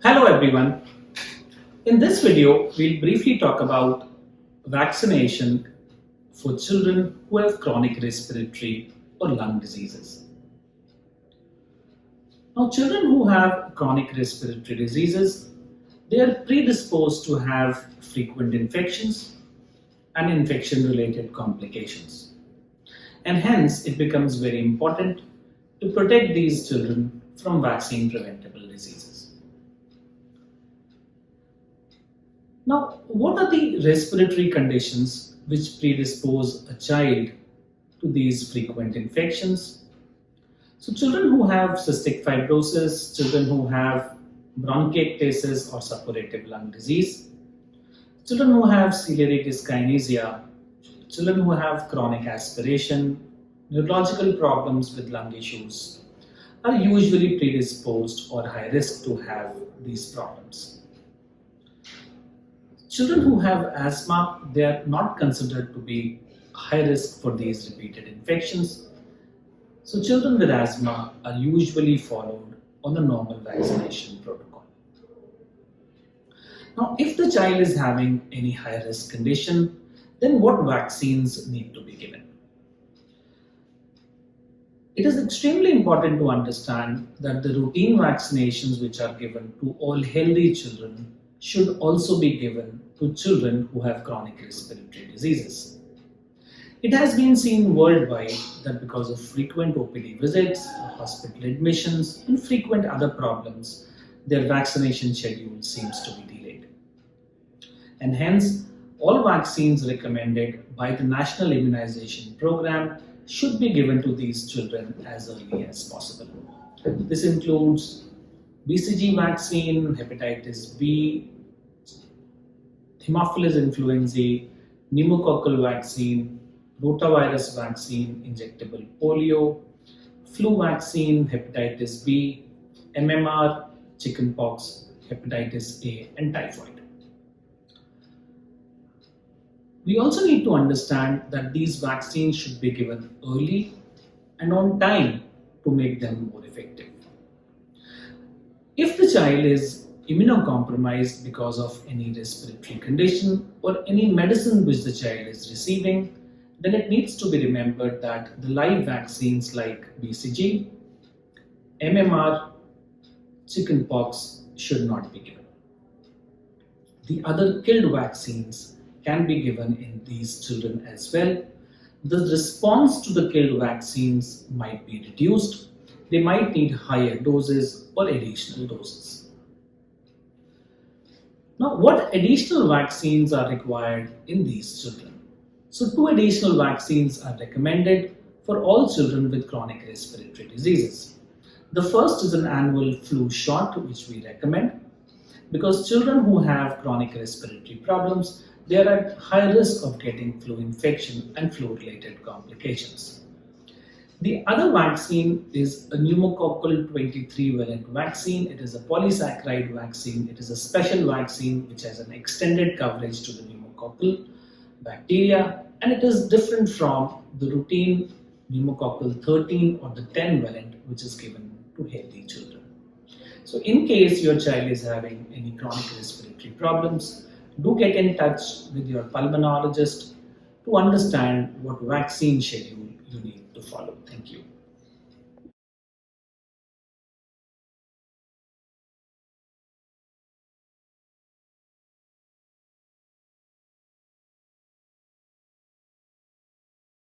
Hello everyone. In this video, we'll briefly talk about vaccination for children who have chronic respiratory or lung diseases. Now, children who have chronic respiratory diseases, they are predisposed to have frequent infections and infection-related complications. And hence, it becomes very important to protect these children from vaccine-preventable diseases. Now, what are the respiratory conditions which predispose a child to these frequent infections? So, children who have cystic fibrosis, children who have bronchiectasis or suppurative lung disease, children who have ciliary dyskinesia, children who have chronic aspiration, neurological problems with lung issues are usually predisposed or high risk to have these problems. Children who have asthma, they are not considered to be high risk for these repeated infections. So children with asthma are usually followed on a normal vaccination protocol. Now, if the child is having any high risk condition, then what vaccines need to be given? It is extremely important to understand that the routine vaccinations which are given to all healthy children should also be given to children who have chronic respiratory diseases. It has been seen worldwide that because of frequent OPD visits, hospital admissions, and frequent other problems, their vaccination schedule seems to be delayed. And hence, all vaccines recommended by the National Immunization Program should be given to these children as early as possible. This includes BCG vaccine, hepatitis B, Haemophilus influenzae, pneumococcal vaccine, rotavirus vaccine, injectable polio, flu vaccine, hepatitis B, MMR, chickenpox, hepatitis A, and typhoid. We also need to understand that these vaccines should be given early and on time to make them more effective. If the child is immunocompromised because of any respiratory condition or any medicine which the child is receiving, then it needs to be remembered that the live vaccines like BCG, MMR, chickenpox should not be given. The other killed vaccines can be given in these children as well. The response to the killed vaccines might be reduced. They might need higher doses or additional doses. Now, what additional vaccines are required in these children? So, 2 additional vaccines are recommended for all children with chronic respiratory diseases. The first is an annual flu shot, which we recommend because children who have chronic respiratory problems, they are at high risk of getting flu infection and flu-related complications. The other vaccine is a pneumococcal 23-valent vaccine. It is a polysaccharide vaccine. It is a special vaccine which has an extended coverage to the pneumococcal bacteria, and it is different from the routine pneumococcal 13 or the 10-valent which is given to healthy children. So in case your child is having any chronic respiratory problems, do get in touch with your pulmonologist to understand what vaccine schedule you need to follow. Thank you.